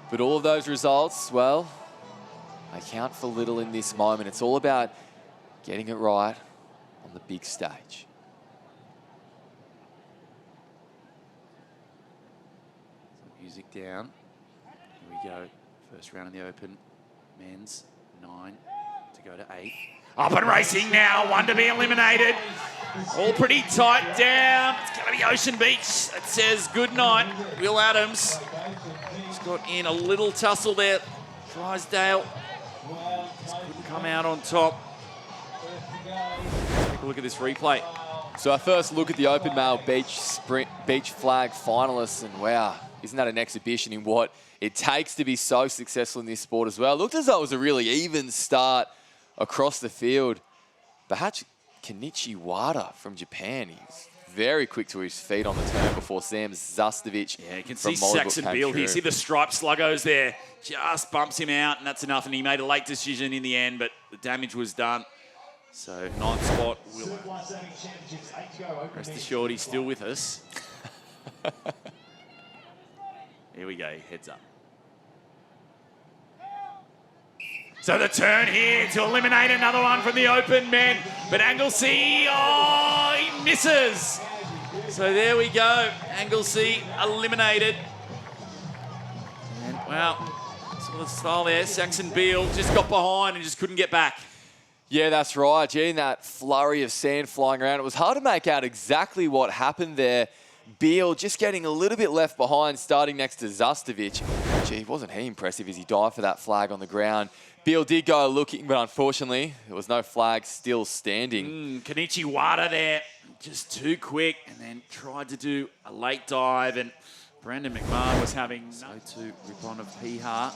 But all of those results, well, they count for little in this moment. It's all about getting it right on the big stage. Music down. Here we go. First round in the Open. Men's 9 to go to 8. Up and racing now. 1 to be eliminated. All pretty tight down. It's going to be Ocean Beach. It says good night. Will Adams. He's got in a little tussle there. Drysdale just couldn't come out on top. Take a look at this replay. So our first look at the Open Male Beach Flag finalists, and wow, isn't that an exhibition in what it takes to be so successful in this sport as well? It looked as though it was a really even start across the field. Perhaps Kenichi Wada from Japan, he's very quick to his feet on the turn before Sam Zastovic. Yeah, you can see Saxon Beal here. See the striped sluggos there. Just bumps him out, and that's enough. And he made a late decision in the end, but the damage was done. So, 9th spot. Rest assured, he's still with us. Here we go, heads up. So the turn here to eliminate another one from the Open men. But Anglesey, oh, he misses. So there we go. Anglesey eliminated. And wow, sort of style there. Saxon Beal just got behind and just couldn't get back. Yeah, that's right. Gee, in that flurry of sand flying around, it was hard to make out exactly what happened there. Beal just getting a little bit left behind, starting next to Zastovic. Gee, wasn't he impressive as he dived for that flag on the ground. Beal did go looking, but unfortunately, there was no flag still standing. Kenichi Wada there, just too quick, and then tried to do a late dive, and Brandon McMahon was having so to rip on of Pihar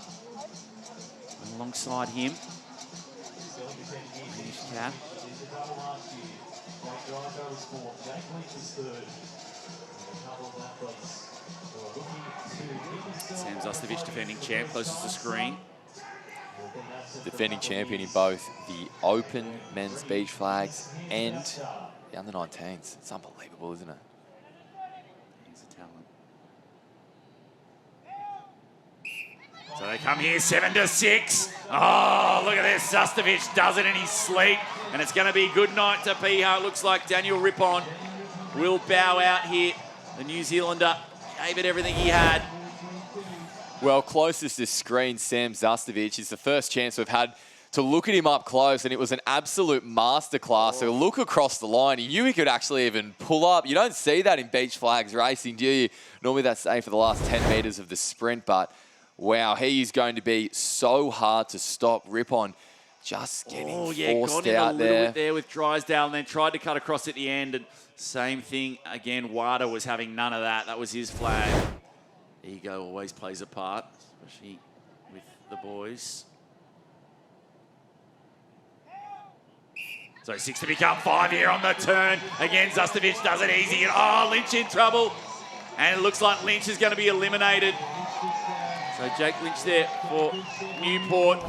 alongside him. Cat. Sam Zastovic, defending champ, closest to the screen. Defending champion in both the Open men's beach flags and the under-19s. It's unbelievable, isn't it? He's a talent. So they come here 7-6. Oh, look at this. Zastovic does it in his sleep. And it's going to be good night to Pihar. It looks like Daniel Rippon will bow out here. The New Zealander gave it everything he had. Well, closest to screen, Sam Zastovic is the first chance we've had to look at him up close, and it was an absolute masterclass. So look across the line. He knew he could actually even pull up. You don't see that in beach flags racing, do you? Normally that's safe for the last 10 metres of the sprint, but wow, he is going to be so hard to stop. Rippon just getting forced out there. Got him a little bit there with Drysdale, and then tried to cut across at the end. And same thing again, Wada was having none of that. That was his flag. Ego always plays a part, especially with the boys. So 6 to become 5 here on the turn. Again, Zastovic does it easy. And oh, Lynch in trouble. And it looks like Lynch is going to be eliminated. So Jake Lynch there for Newport.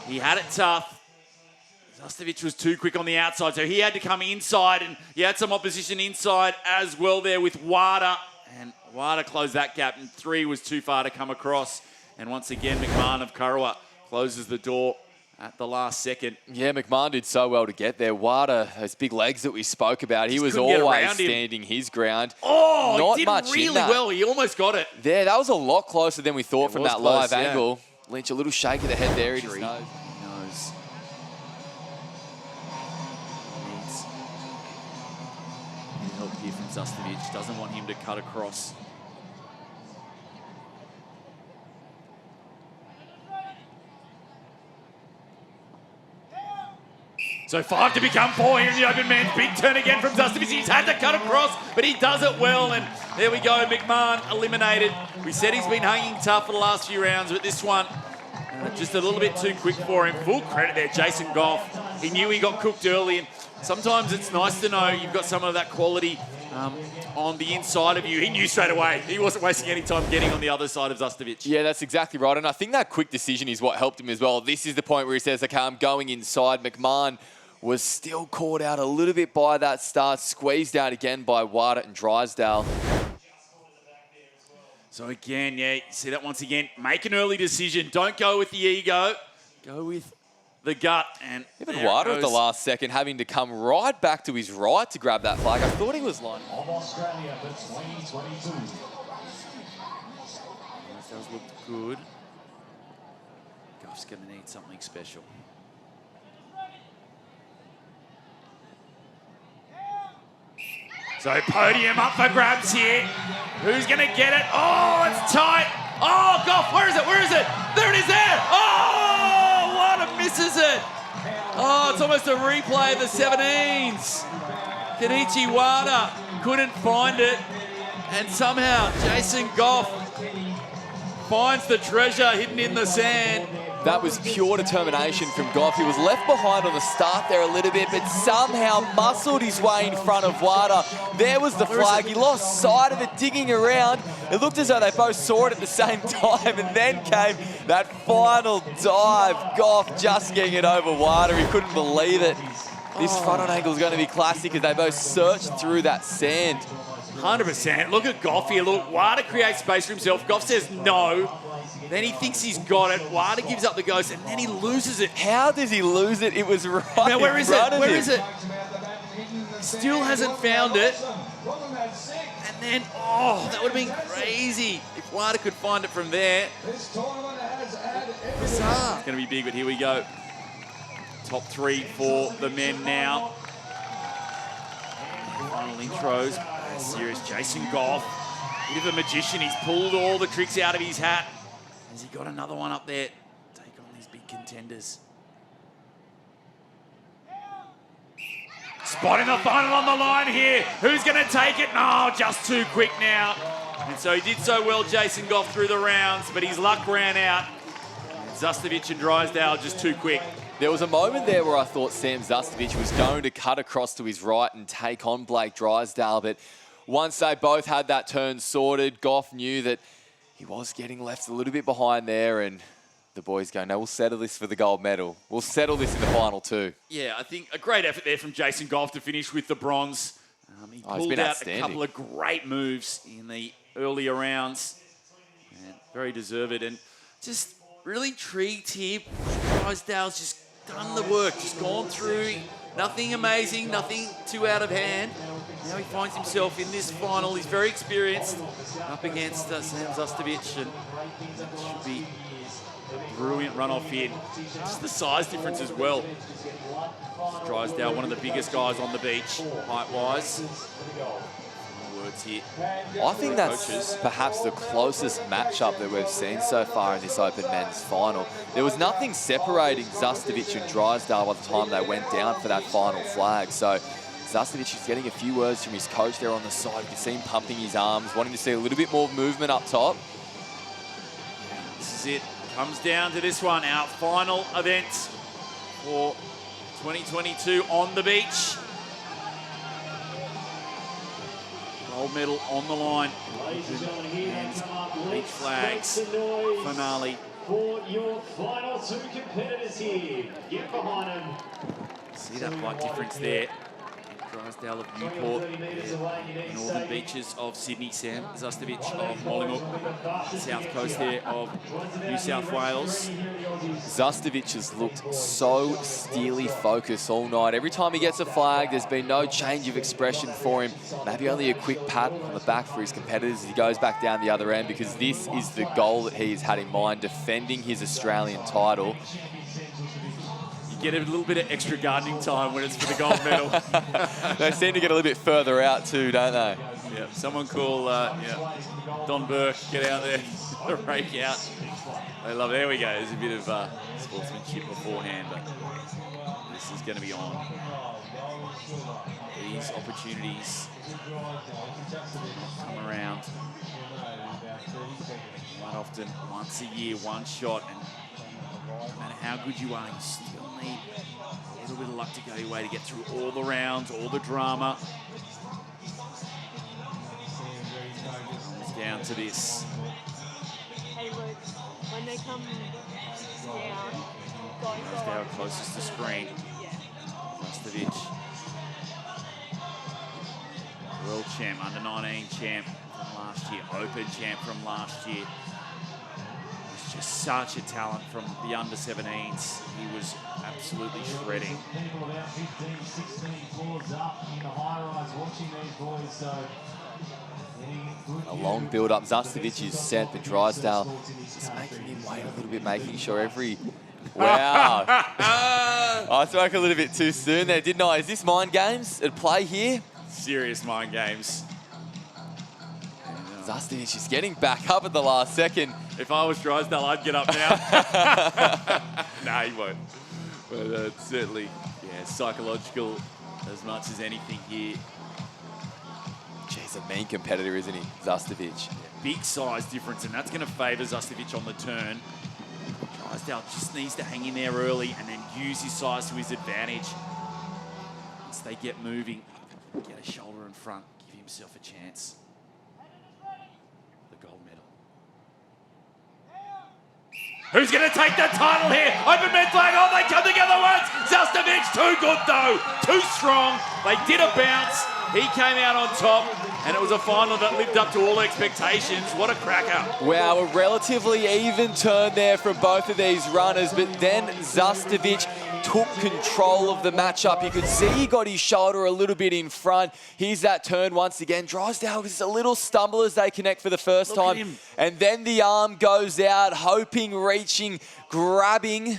He had it tough. Zastovic was too quick on the outside, so he had to come inside, and he had some opposition inside as well there with Wada. And Wada closed that gap, and 3 was too far to come across. And once again, McMahon of Kurrawa closes the door at the last second. Yeah, McMahon did so well to get there. Wada, those big legs that we spoke about, he was always standing his ground. Oh, not he did much really well. He almost got it. There, that was a lot closer than we thought from that live angle. Lynch, a little shake of the head there in his nose. Needs help here from Zastovic. Doesn't want him to cut across. So 5 to become 4 here in the Open men's. Big turn again from Zastovic. He's had to cut across, but he does it well. And there we go, McMahon eliminated. We said he's been hanging tough for the last few rounds, but this one, just a little bit too quick for him. Full credit there, Jason Goff. He knew he got cooked early, and sometimes it's nice to know you've got some of that quality on the inside of you. He knew straight away. He wasn't wasting any time getting on the other side of Zastovic. Yeah, that's exactly right. And I think that quick decision is what helped him as well. This is the point where he says, okay, I'm going inside. McMahon was still caught out a little bit by that start, squeezed out again by Wada and Drysdale. So again, yeah, you see that once again. Make an early decision. Don't go with the ego. Go with the gut. And even Water at the last second having to come right back to his right to grab that flag. I thought he was lining up. Australia for 2022. That does look good. Goff's going to need something special. So podium up for grabs here. Who's going to get it? Oh, it's tight. Oh, Goff, where is it? Where is it? There it is there. Oh, Wada misses it. Oh, it's almost a replay of the 17s. Kenichi Wada couldn't find it. And somehow Jason Goff finds the treasure hidden in the sand. That was pure determination from Goff. He was left behind on the start there a little bit, but somehow muscled his way in front of Wada. There was the flag. He lost sight of it, digging around. It looked as though they both saw it at the same time, and then came that final dive. Goff just getting it over Wada. He couldn't believe it. This front-on angle is going to be classic as they both searched through that sand. 100%. Look at Goff here. Look, Wada creates space for himself. Goff says no. Then he thinks he's got it. Wada gives up the ghost, and then he loses it. How does he lose it? It was right now, where in is front it? of Where him. is it? Still hasn't found it. And then, oh, that would have been crazy if Wada could find it from there. Bizarre. It's going to be big, but here we go. Top three for the men now. Final intros. Serious Jason Goff. Bit of a magician. He's pulled all the tricks out of his hat. Has he got another one up there? Take on these big contenders. Spotting the final on the line here. Who's going to take it? No, just too quick now. And so he did so well, Jason Goff, through the rounds, but his luck ran out. Zastovic and Drysdale just too quick. There was a moment there where I thought Sam Zastovic was going to cut across to his right and take on Blake Drysdale, but once they both had that turn sorted, Goff knew that he was getting left a little bit behind there, and the boys go, no, we'll settle this for the gold medal. We'll settle this in the final two. Yeah, I think a great effort there from Jason Goff to finish with the bronze. He pulled out a couple of great moves in the earlier rounds. And very deserved, and just really intrigued here. Drysdale's just done the work, just gone through. Nothing amazing, nothing too out of hand. Now he finds himself in this final. He's very experienced up against Sam Zastovic, and that should be a brilliant runoff here. Just the size difference as well. Drysdale, one of the biggest guys on the beach, height-wise. Words here. I think that's perhaps the closest matchup that we've seen so far in this Open Men's final. There was nothing separating Zastovic and Drysdale by the time they went down for that final flag. So Zastovic is getting a few words from his coach there on the side. You can see him pumping his arms, wanting to see a little bit more movement up top. This is it. Comes down to this one, our final event for 2022 on the beach. Gold medal on the line. Beach flags. Finale. For your final two competitors here. Get behind them. See that height difference there. Drysdale of Newport, the northern beaches of Sydney, Sam Zastovic of Mollymook, south coast there of New South Wales. Zastovic has looked so steely focused all night. Every time he gets a flag, there's been no change of expression for him. Maybe only a quick pat on the back for his competitors as he goes back down the other end, because this is the goal that he's had in mind, defending his Australian title. Get a little bit of extra gardening time when it's for the gold medal. They seem to get a little bit further out too, don't they? Yeah, someone call Don Burke, get out there, rake out. They love it. There we go. There's a bit of sportsmanship beforehand, but this is going to be on. These opportunities come around quite often, once a year, one shot, and no matter how good you are, you still need a little bit of luck to go your way to get through all the rounds, all the drama. Comes down to this. Hey Luke, when they come down, Drysdale closest to screen. Zastovic. World champ, under 19 champ, from last year, Open champ from last year. He's just such a talent from the under-17s. He was absolutely shredding. People about 15, 16 floors up in the high rise watching these boys, so A long build-up. Zastovic is set, but Drysdale is making him wait a little bit, making sure every... Wow. I spoke a little bit too soon there, didn't I? Is this mind games at play here? Serious mind games. Zastovic is getting back up at the last second. If I was Drysdale, I'd get up now. No, he won't. But certainly, yeah, psychological as much as anything here. He's a mean competitor, isn't he, Zastovic? Yeah, big size difference, and that's going to favour Zastovic on the turn. Drysdale just needs to hang in there early and then use his size to his advantage. Once they get moving, get a shoulder in front, give himself a chance. The gold medal. Who's going to take the title here? Open men flag. Oh, they come together once. Zastovic, too good though. Too strong. They did a bounce. He came out on top, and it was a final that lived up to all expectations. What a cracker. Wow, a relatively even turn there from both of these runners, but then Zastovic took control of the matchup. You could see he got his shoulder a little bit in front. Here's that turn once again. Drysdale is a little stumble as they connect for the first time. And then the arm goes out, hoping, reaching, grabbing.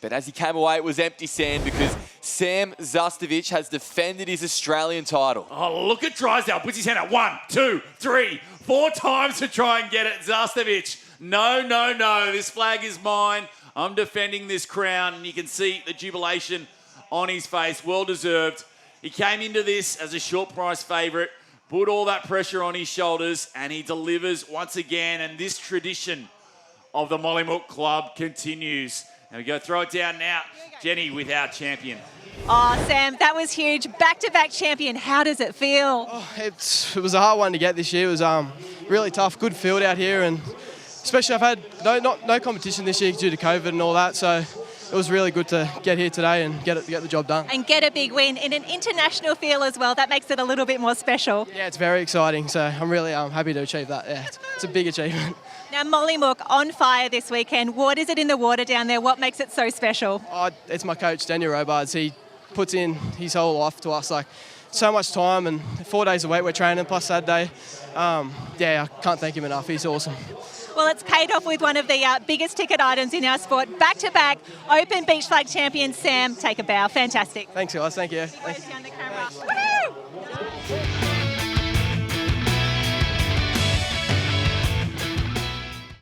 But as he came away, it was empty sand because Sam Zastovic has defended his Australian title. Oh, look at Drysdale. Puts his hand up 1, 2, 3, 4 times to try and get it. Zastovic, no, no, no. This flag is mine. I'm defending this crown. And you can see the jubilation on his face. Well deserved. He came into this as a short price favourite, put all that pressure on his shoulders, and he delivers once again. And this tradition of the Mollymook Club continues. And we go throw it down now. Jenny with our champion. Oh, Sam, that was huge. Back-to-back champion. How does it feel? Oh, it was a hard one to get this year. It was really tough. Good field out here, and especially I've had no competition this year due to COVID and all that. So it was really good to get here today and get the job done. And get a big win in an international field as well. That makes it a little bit more special. Yeah, it's very exciting. So I'm really happy to achieve that. Yeah, it's a big achievement. Now, Mollymook on fire this weekend. What is it in the water down there? What makes it so special? Oh, it's my coach, Daniel Robards. He puts in his whole life to us, like so much time, and 4 days a week we're training, plus Saturday. Yeah, I can't thank him enough. He's awesome. Well, it's paid off with one of the biggest ticket items in our sport. Back-to-back Open Beach Flag champion, Sam. Take a bow. Fantastic. Thanks, guys. Thank you. Big waves down the